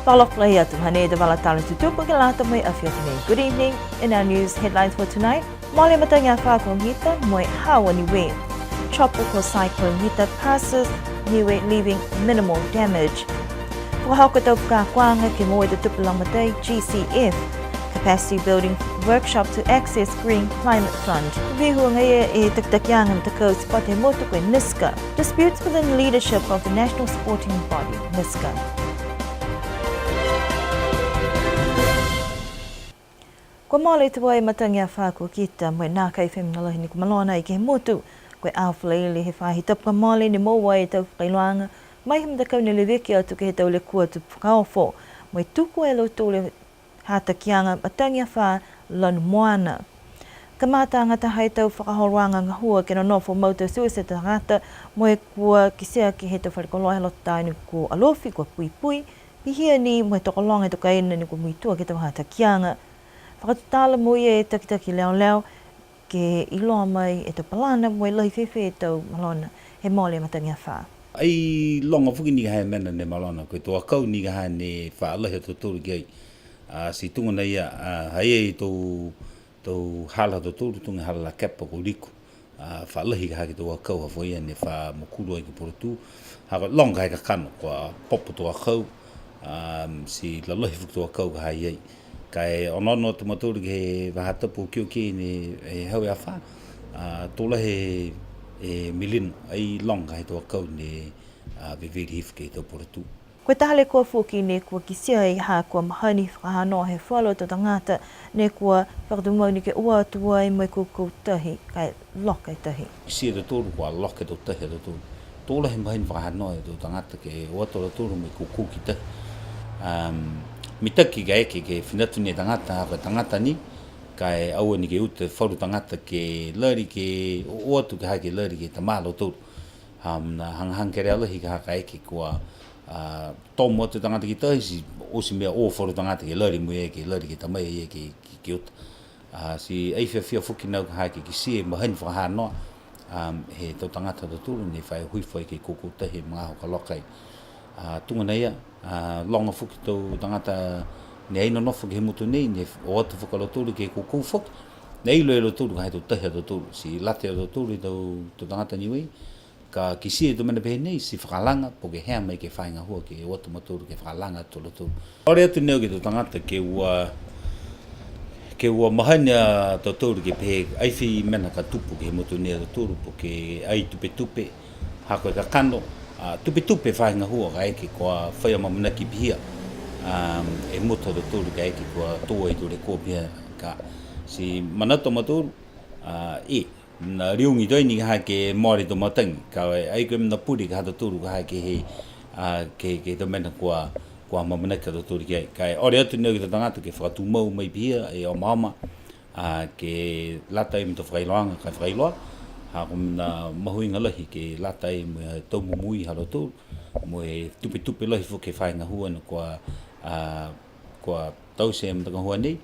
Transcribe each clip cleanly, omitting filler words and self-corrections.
Palokleia Tuhane de Valatala Tutupu Galata Moi Afiotine. Good evening. In our news headlines for tonight, Mole Matanga Fakong Hita Moi Hawani Way. Tropical cyclone Hita passes Niue, leaving minimal damage. Wahakatopka Kwanga Kimoy the Tupulamate GCF. Capacity building workshop to access Green Climate Fund. Vihuangaya e Tuktakyangan Tako Spate Motukwe Niska. Disputes within leadership of the national sporting body, Niska. Ko mole te wai matangia whāko kita mo nā kai whemnalohi ni ko malona I ke motu ko awhalaili he whahi tapuka mole ni mo wai tau whakailoanga mai him da kaune le weki atu ke he tau le kua tu whakaofo mo I tuku e lo tōle hata kianga matangia wha lanu moana. Ka mātanga ta hai tau whakahoroanga ngahua ke no nofo mauta suese ta ngata mo e kua kisea ki he tau wharekoloa helo tainu ko alofi ko pui pui pihia ni mo e tokolonga e toka ina ni ko muitua ke tau hata kianga. Whakatutala mo e takitaki leo leo ke iloa mai e te palana mo e lahi whewhe e tau malona he mole matangia wha. Ai longa fuki ni hai mena ne malona koe toa kau ni hai ne wha alahi to tūru ki ai. Si tunga nei hai e tau hala to tūru tunga hala la kepa ko liku. Wha alahi ka haki toa kau hafo ia ne wha mokuru ai ki porotu. Haka longa hai ka kano kua popo toa kau. Si la lahi fuki toa kau ka hai ai. Kai onono te maturi ke wahatapu kio ki ni hau e awha. Tōla he milino ai longa he toa kau ni viviri hifu ke tau poratu. Koe tahale kua fuki ne kua kisia I ha kua mahani whakahanoa he whalo to tangata ne kua whakatumau ni ke ua atua I mai kukau tahi kai loka I tahi. Kisia te tōru kua loka to tahi to tōru. Tōla he mahani whakahanoa to tangata ke ua tōra tōru mai kukau ki tahi. Mitaki ka eke ke whinatu ni tangata haka tangata ni, kai aua ni ke ute wharu tangata ke lari ke oatu ke hake lari ke tamalo tōru. Na hang kere alahi ka haka eke kua tōmu atu tangata ki tahi osi mea o wharu tangata ke lari mui ke lari ke tamai e ke uta. Si ei whia whuki nau ka hake ki sie mahani whakahanoa he tau tangata tōru ni whai hui whai ke koko tahi mga hoka lokai. Tunga nei longa fuki tau tangata ne aina nofu ke he mutu nei ne o atu whakaloturu ke kukou fuki ne ilo e lo turu ka hei tau tahi ato turu si late ato turu tau tangata niwei ka kisi e tu mena pehe nei si whakalanga po ke hea mai ke whainga hua ke o atu maturu ke whakalanga ato lo turu ore atu neo ke tau tangata ke ua mahania tau turu ke pehe aiwhi mena ka tupu ke he mutu nei ato turu po ke ai tupe hako e ka kano tupe whainga hua ka eke kua whaia mamanaki pihia e muta do tūru ka eke kua toa I tūre kua pihia ka si manato matūru na riungi doini ka hake maori to matangi ka ai koe mna puri ka hata tūru ka hake he ke to mena kua mamanaki do tūru ki ai ka ore atu neo ki to tangata ke whakatu mau mai pihia e o maama ke lata I mito whakailoanga ka whakailoa hako mna mahuinga lahi ke latai mo tau mumui halo tūru mo e tupe lahi fu ke whainga hua na kua tau se mtaka hua nei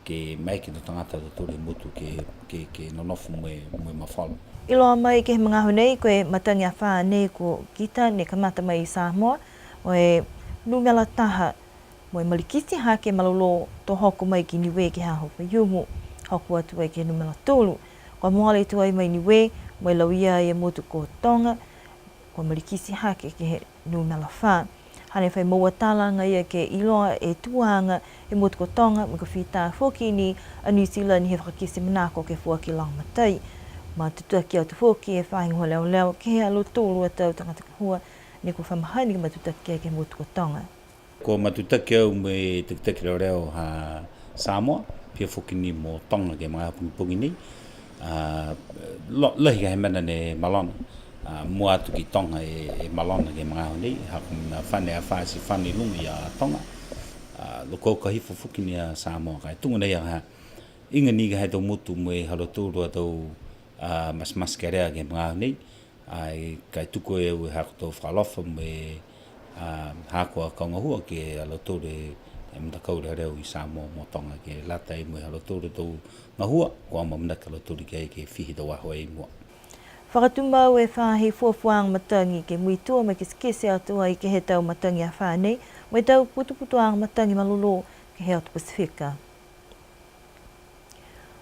ke mai ki to tangata to tūru mutu ke nonofu mo e mawhalo. Iloa mai ke he mga hunei koe matangia wha nei ko kita ne kamata mai I Samoa o e nungala taha mo e malikisi hake malolo to hoku mai ki niwe ke ha hoku yumu hoku atu ai ke numela tōlu. Kua moale tu ai mai niwe, mo e lauia e motu ko tonga, kua marikisi hake ke he nunala wha. Hane whai maua talanga ia ke iloa e tuanga e motu ko tonga, mo ka whita whoki ni a New Zealand he whakakisi manako ke whuaki langmatai. Ma tutaki au tu whoki e whaingoa leo ke he alo tōlu atau tangata hua, ni ko whamahani ke matutaki ke motu ko tonga. Ko matutaki au me tutaki reo ha Samoa, pia whoki ni mo tonga ke mga pungi ni. Lahi ka he mena ne malona mua atu ki tonga e malona ke mga honei hako na whane a whaasi whane lungi a tonga loko ka hifo fuki ni a Samoa kai tunga nei ha inga ni ka he tau mutu mo e haloturu a tau mas ke rea ke mga honei ai kai tuko e ue hako tau whakalofa mo e hako a kaunga hua ke haloturu e mtakau reo I Samoa mo tonga ke latai mo e haloturu tau ngahua kua mamanaka haloturu ke whihi tau aho e mua. Whakatumau e whahi fuafuang matangi ke muitua me kese atua I ke he tau matangi a whanei, me tau putuputuang matangi malolo ke he atu Pasifika.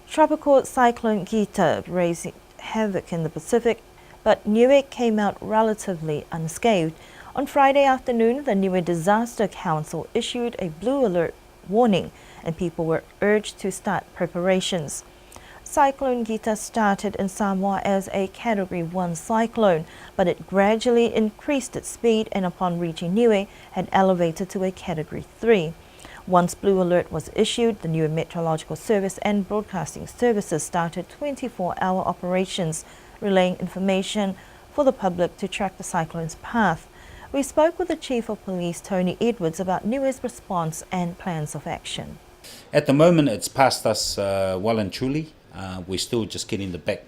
Tropical Cyclone Gita raising havoc in the Pacific, but Niue came out relatively unscathed. On Friday afternoon, the Niue Disaster Council issued a blue alert warning and people were urged to start preparations. Cyclone Gita started in Samoa as a Category 1 cyclone, but it gradually increased its speed and upon reaching Niue had elevated to a Category 3. Once blue alert was issued, the Niue Meteorological Service and Broadcasting Services started 24-hour operations, relaying information for the public to track the cyclone's path. We spoke with the Chief of Police, Tony Edwards, about Niue's response and plans of action. At the moment, it's past us well and truly. We're still just getting the back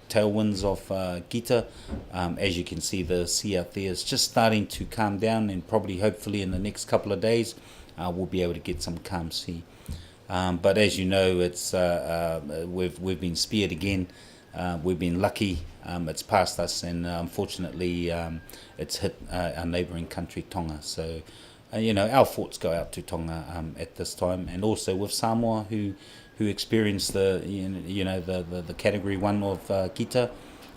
tailwinds of Gita. As you can see, the sea out there is just starting to calm down, and probably, hopefully, in the next couple of days, we'll be able to get some calm sea. But as you know, it's we've been speared again. We've been lucky. It's past us, and unfortunately, it's hit our neighbouring country, Tonga. So, our thoughts go out to Tonga at this time, and also with Samoa, who experienced the Category 1 of Gita,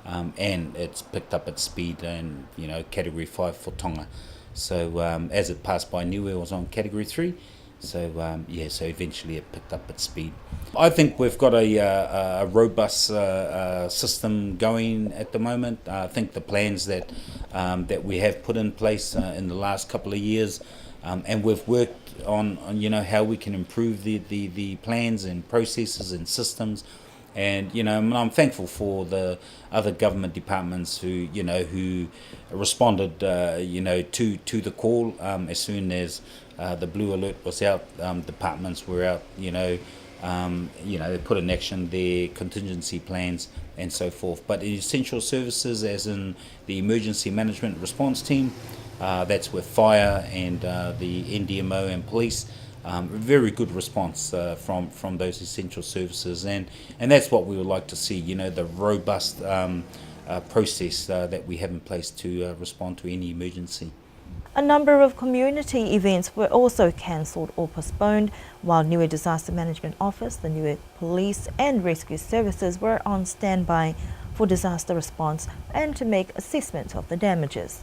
and it's picked up its speed, and Category 5 for Tonga. So as it passed by Niue, it was on Category 3. So so eventually it picked up its speed. I think we've got a robust system going at the moment. I think the plans that we have put in place in the last couple of years, and we've worked on how we can improve the plans and processes and systems. And I'm thankful for the other government departments who responded to the call as soon as the blue alert was out. Departments were out, they put in action their contingency plans and so forth. But essential services, as in the emergency management response team, that's with fire and the NDMO and police. Very good response from those essential services, and that's what we would like to see. The robust process that we have in place to respond to any emergency. A number of community events were also cancelled or postponed, while Niue Disaster Management Office, the Niue Police and Rescue Services were on standby for disaster response and to make assessment of the damages.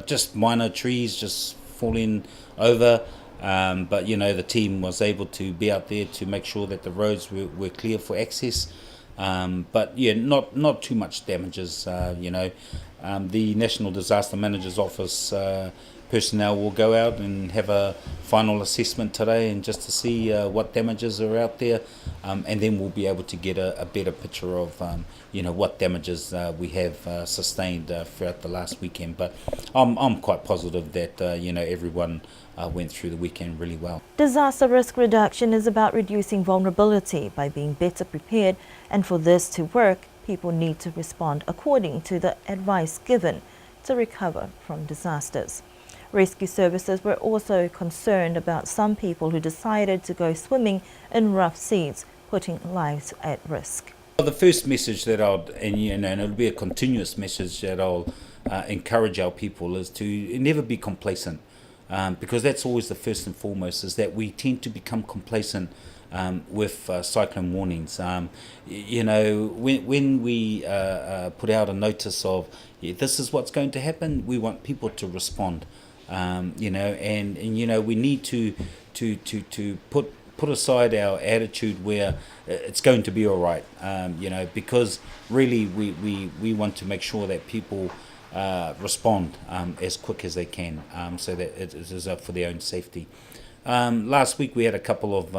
Just minor trees just falling over, but the team was able to be out there to make sure that the roads were clear for access. But not too much damages. The National Disaster Manager's Office personnel will go out and have a final assessment today, and just to see what damages are out there, and then we'll be able to get a better picture of what damages we have sustained throughout the last weekend. But I'm quite positive that everyone went through the weekend really well. Disaster risk reduction is about reducing vulnerability by being better prepared, and for this to work, people need to respond according to the advice given to recover from disasters. Rescue services were also concerned about some people who decided to go swimming in rough seas, putting lives at risk. The first message that and it'll be a continuous message that I'll encourage our people is to never be complacent, because that's always the first and foremost, is that we tend to become complacent with cyclone warnings. When we put out a notice of this is what's going to happen, we want people to respond. And we need to put aside our attitude where it's going to be all right, because really we want to make sure that people respond as quick as they can, so that it is up for their own safety. Last week we had a couple of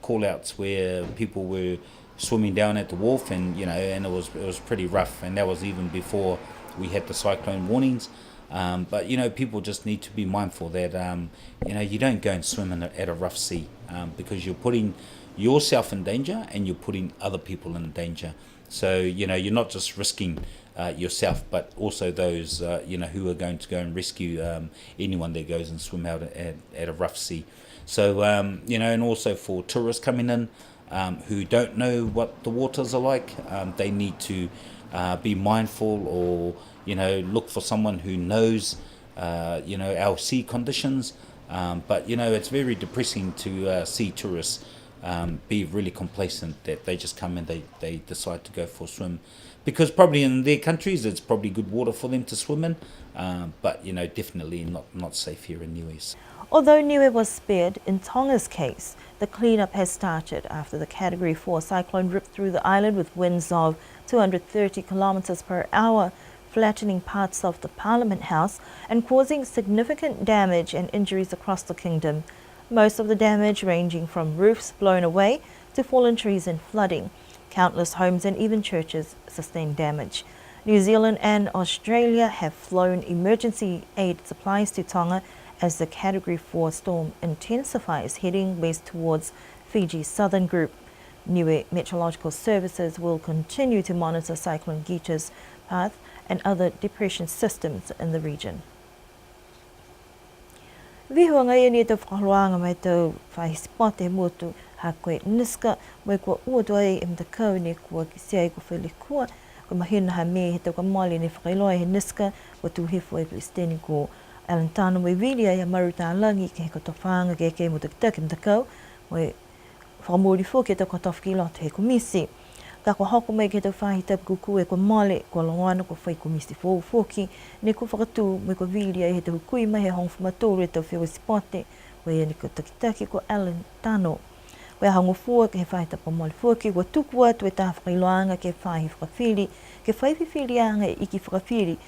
call-outs where people were swimming down at the wharf, and and it was pretty rough, and that was even before we had the cyclone warnings. But people just need to be mindful that you don't go and swim at a rough sea, because you're putting yourself in danger and you're putting other people in danger. So you're not just risking yourself, but also those who are going to go and rescue anyone that goes and swim out at a rough sea. So and also for tourists coming in, who don't know what the waters are like. They need to be mindful, or look for someone who knows our sea conditions. But it's very depressing to see tourists be really complacent, that they just come and they decide to go for a swim, because probably in their countries it's probably good water for them to swim in, but definitely not safe here in Niue. Although Niue was spared, in Tonga's case, the cleanup has started after the Category 4 cyclone ripped through the island with winds of 230 kilometers per hour, flattening parts of the Parliament House and causing significant damage and injuries across the kingdom. Most of the damage ranging from roofs blown away to fallen trees and flooding. Countless homes and even churches sustained damage. New Zealand and Australia have flown emergency aid supplies to Tonga as the Category 4 storm intensifies, heading west towards Fiji's southern group. Niue Meteorological Services will continue to monitor Cyclone Gita's path and other depression systems in the region. Vihu ngai ni te whakaroanga mai tau whaispot e motu ha koe niska mai kua uatua e mta kau ni kua kisia i kua whalikua kua mahina ha me he tau ka mali ni whakailoa he niska kua tuhifo e Kristeni ko Alentano mai vilia ia maru tā langi ke he kotowhanga ke mo te kitake mta kau mai whakamori fo ke tau kotowhki lo te he komisi. Ka kua hoko mai ke tau whahi tapu kuku e kua male, kua longoana kua whai komisi fōu fōki, ne kua whakatū mai kua vilia e he tau kui mai he hongfu matoro e tau whio sipote, wai e ni kua takitaki kua Alentano. Wai hango fua ke he whahi tapu male fōki, kua tuku atu e tā whakailoanga ke whahi whakawhiri, ke whaiwhiwhiri anga e iki whakawhiri,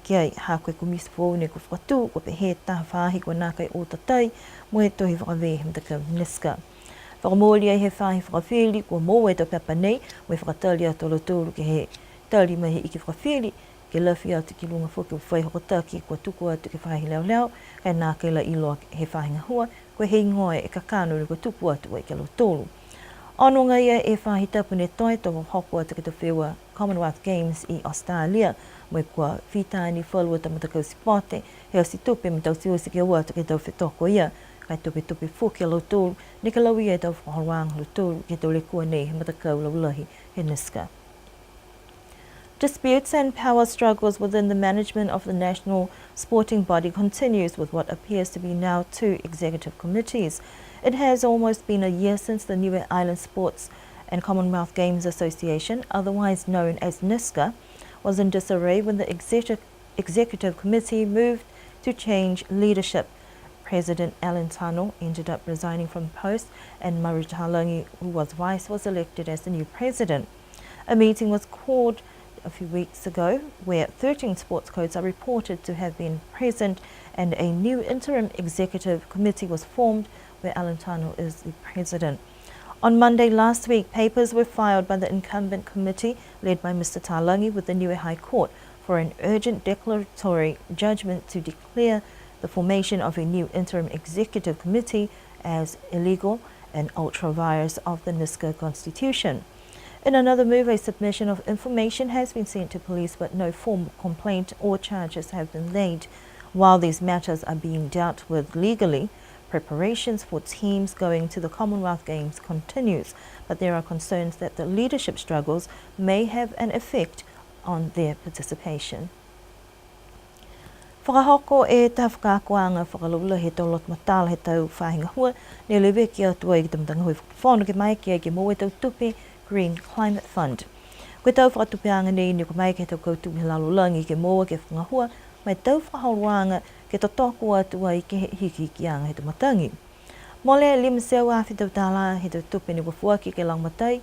ke ai hā koe komisi fōu ne kua whakatū, kua pehe tā whahi kua nākai o tatai, mo e tohi whakawehe mtaka niska. Whakamōli ai he whahi whakawhiri, kua mō e tau papa nei, mo e whakatali a tolo tōru ke he tali mai he iki whakawhiri, ke lawhi atu ki lunga whoki o whai hokotaki, kua tuku atu ke whahi leo leo, kai nā kai la iloa he whahi ngahua, kua hei ngoe e kakānuri kua tuku atu ai ke lo tōru. Anonga ia e whahi tapu ne toi tō hoko atu ke te whewa Commonwealth Games i Australia, mo e kua whitāni whalua tamatako sipote, he o si tupe me tau siwasi ke ua atu ke tau whetoko ia, kai tupe fōki a lo tōru, ne ka lau ia e tau whakaroanga lo tōru, ke tau le kua nei he matakau laulahi he niska. Disputes and power struggles within the management of the national sporting body continues with what appears to be now 2 executive committees. It has almost been a year since the Niue Island Sports and Commonwealth Games Association, otherwise known as NISCA, was in disarray when the executive committee moved to change leadership. President Alentano ended up resigning from post, and Maru Talangi, who was vice, was elected as the new president. A meeting was called a few weeks ago where 13 sports codes are reported to have been present, and a new interim executive committee was formed where Alentano is the president. On Monday last week, papers were filed by the incumbent committee led by Mr. Talangi with the Niue High Court for an urgent declaratory judgment to declare the formation of a new interim executive committee as illegal and ultra-vires of the NISCA constitution. In another move, a submission of information has been sent to police, but no formal complaint or charges have been laid. While these matters are being dealt with legally, preparations for teams going to the Commonwealth Games continues, but there are concerns that the leadership struggles may have an effect on their participation. Whakahoko e tā whakakoanga whakalula he tau lot matala he tau whahinga hua, ne lewe ki atua i ki tamtanga hui whakawhono ke mai ki ai ki mō e tau tupe Green Climate Fund. Koe tau whakatupeanga nei ni ko mai ke tau koutu he lalulangi ke mōa ke whangahua, mai tau whakaroanga ke tau tōku atua i ke hiki ki anga he tumatangi. Mole lima seu awhi tau tāla he tau tupe ni wafuaki ke langmatai,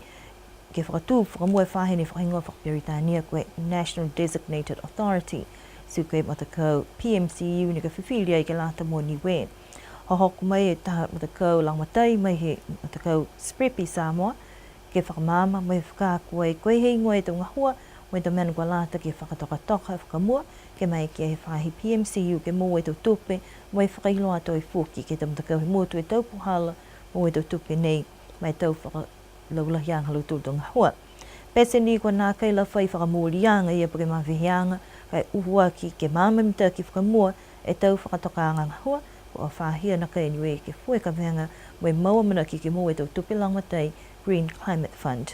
ke whakatū whakamua whahe ni whahingoa whakaperitania koe National Designated Authority, su koe matakau PMCU ni ka whiwhiria i ke lata mō Niue. Hohoku mai e taha matakau langmatai mai he matakau Sprepi Samoa, ke whakamama mai whakakua e koe hei ngoe tau ngahua, mai tau mena kua lata ke whakatoka whakamua, ke mai ke he whahi PMCU ke mō e tau tupe, mai whakailoa tau i whoki ke tau matakau he mōtu e tau puhala, mō e tau tupe nei, mai tau whakalaulahi anga lau tau ngahua. Pese ni kua nā kai la whai whakamōri anga ia pake mawhihi kai uhua ki ke mamamita ki whakamua e tau whakatoka anga ngahua, kua whahia na kai niwe ke whue ka venga, mai maua mana ki ke mō e tau tupe langmatai, Green Climate Fund.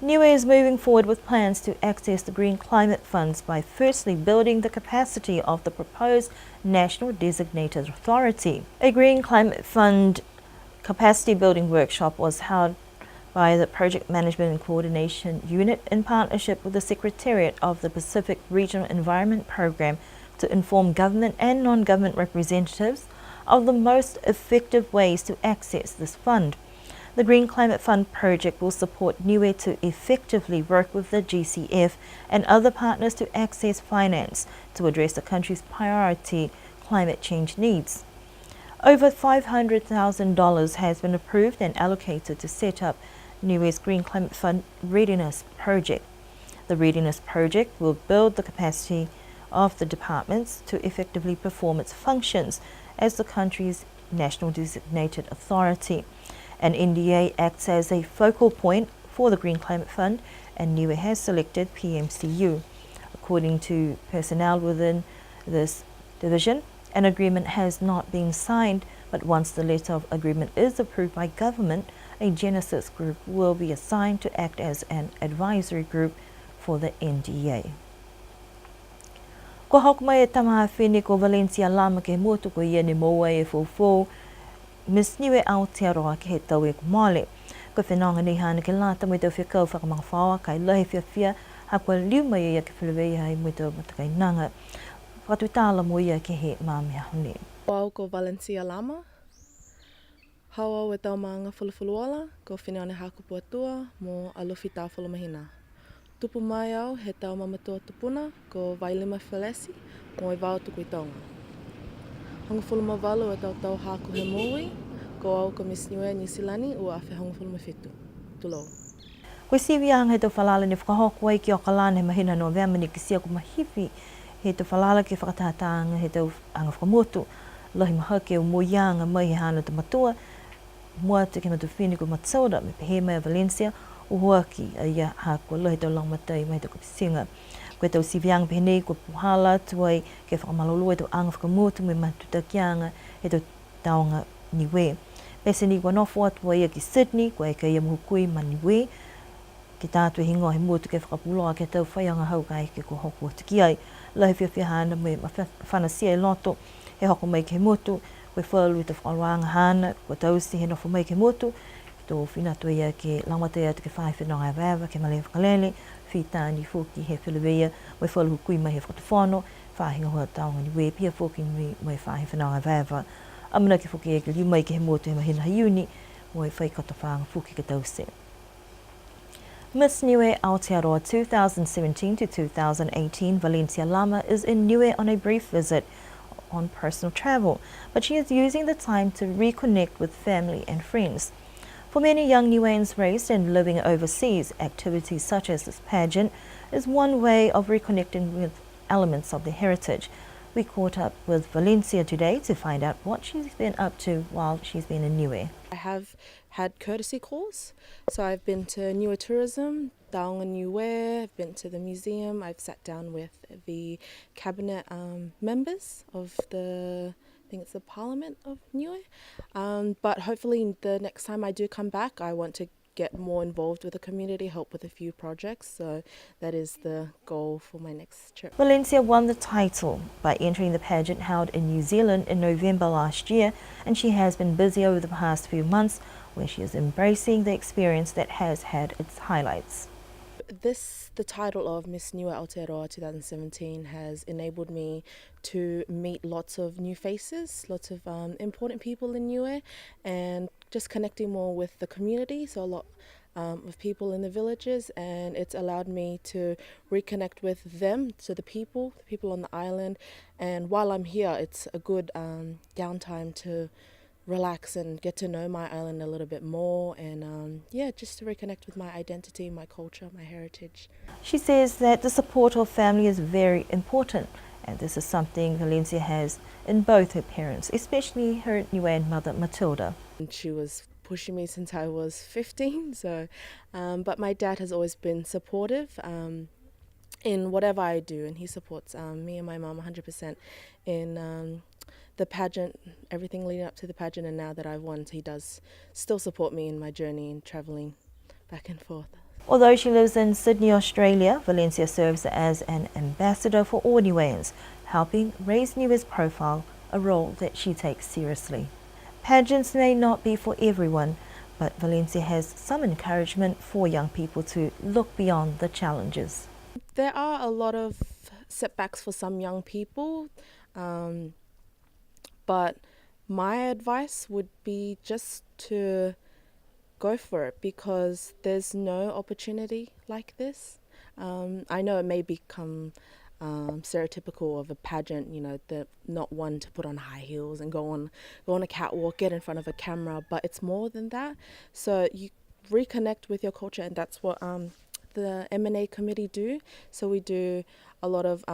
Niue is moving forward with plans to access the Green Climate Funds by firstly building the capacity of the proposed National Designated Authority. A Green Climate Fund capacity building workshop was held by the Project Management and Coordination Unit in partnership with the Secretariat of the Pacific Regional Environment Program to inform government and non-government representatives of the most effective ways to access this fund. The Green Climate Fund project will support Niue to effectively work with the GCF and other partners to access finance to address the country's priority climate change needs. Over $500,000 has been approved and allocated to set up Niue's Green Climate Fund Readiness Project. The Readiness Project will build the capacity of the departments to effectively perform its functions as the country's national designated authority. An NDA acts as a focal point for the Green Climate Fund, and Niue has selected PMCU. According to personnel within this division, an agreement has not been signed, but once the letter of agreement is approved by government, a Genesis group will be assigned to act as an advisory group for the NDA. Ko hok mai e tamahawhine ko Valencia Lama ke motu ko ia ni moa e fōfō, Miss Niue Aotearoa ke he tau e kumale. Ko whenanga ni hana ke lata mo i tau whiakau whakamangawhawa kai lahi whiawhia hakua liu mai ia ke whilewei hai mo i tau matakai nanga. Whatuitala mo ia ke he māmea hone. Au ko Valencia Lama. Hawa o e tau maanga fulufuluala, ko wheneone hakupu atua mo aluwhi tāwhulu mahina. Tupu mai au he tau mamatua tupuna ko Vailima Felesi mo i wao tuku i taonga. Hongofulu mawalu e tau haku he moui, ko au ko Miss Niue Niusilani ua awhi hongofulu mawhitu. Tulou. Koe siwianga he tau whalala ni whakahoko ai ki o kalana he mahina no veama ni kisia ko mahiwi he tau whalala ki whakatahatanga he tau anga whakamotu. Lahi mahake o moianga mai he hana te matua, mua te ke matu whini ko Matilda me pehe mai a Valencia, o hoaki a ia hākua lahi tau langmatai mai tau kapisinga. Koe tau siwianga pehe nei ko puhala tuai ke whakamalolo e tau anga whakamotu me matutakianga he tau taonga Niue. Pese ni kua nofo atua ia ki Sydney, koe ka ia muhukui ma Niue, ki tātua hingoa he motu ke whakapuloa ke tau whaianga hau ka eke ko hoko tuki ai. Lahi whiawhia hana me whanasia e loto, he hoko mai ke motu, koe whalu i te whakaroanga hana, koe tausi he nofo mai ke motu, tō whinatua ia ke langmatai atu ke whaiwhenonga e wawa, ke male whakalele, whitāni whoki he whileweia, mai whalu hukui mai he whakatawhano, whahinga hoa taonga Niue, pia whoki mai whaiwhenonga e wawa. Amana ke whoki e ke liu mai ke he motu he mahina hiuni, mai whaikata whaanga whoki ke tausi. Miss Niue Aotearoa 2017 to 2018, Valencia Lama is in Niue on a brief visit on personal travel, but she is using the time to reconnect with family and friends. For many young Niueans raised and living overseas, activities such as this pageant is one way of reconnecting with elements of their heritage. We caught up with Valencia today to find out what she's been up to while she's been in Niue. I have had courtesy calls, so I've been to Niue Tourism, Taonga Niue, I've been to the museum, I've sat down with the cabinet members of I think it's the Parliament of Niue, but hopefully the next time I do come back I want to get more involved with the community, help with a few projects, so that is the goal for my next trip. Valencia won the title by entering the pageant held in New Zealand in November last year, and she has been busy over the past few months where she is embracing the experience that has had its highlights. The title of Miss Niue Aotearoa 2017 has enabled me to meet lots of new faces, lots of important people in Niue, and just connecting more with the community, so a lot of people in the villages, and it's allowed me to reconnect with them, so the people on the island, and while I'm here it's a good downtime to relax and get to know my island a little bit more, and just to reconnect with my identity, my culture, my heritage. She says that the support of family is very important, and this is something Valencia has in both her parents, especially her Niuean mother Matilda. And she was pushing me since I was 15, so but my dad has always been supportive in whatever I do, and he supports me and my mum 100% in the pageant, everything leading up to the pageant, and now that I've won, he does still support me in my journey and travelling back and forth. Although she lives in Sydney, Australia, Valencia serves as an ambassador for all Niueans, helping raise Niue's profile, a role that she takes seriously. Pageants may not be for everyone, but Valencia has some encouragement for young people to look beyond the challenges. There are a lot of setbacks for some young people, but my advice would be just to go for it, because there's no opportunity like this. I know it may become stereotypical of a pageant, you know, the not one to put on high heels and go on a catwalk, get in front of a camera, but it's more than that. So you reconnect with your culture, and that's what the M&A committee do. So we do a lot of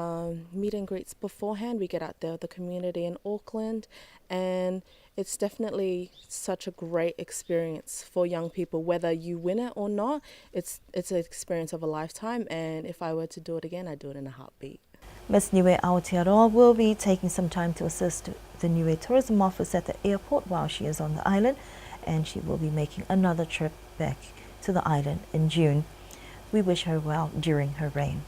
meet and greets beforehand. We get out there with the community in Auckland, and it's definitely such a great experience for young people. Whether you win it or not, it's an experience of a lifetime, and if I were to do it again, I'd do it in a heartbeat. Ms. Niue Aotearoa will be taking some time to assist the Niue Tourism Office at the airport while she is on the island, and she will be making another trip back to the island in June. We wish her well during her reign.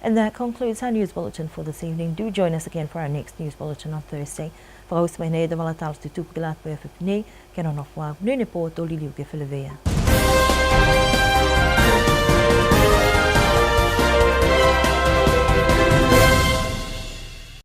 And that concludes our news bulletin for this evening. Do join us again for our next news bulletin on Thursday. For host my name, the Valatal to Tupilat Wefipni, Kenon of Wag, Nune Po, Toliliu Gefilivea.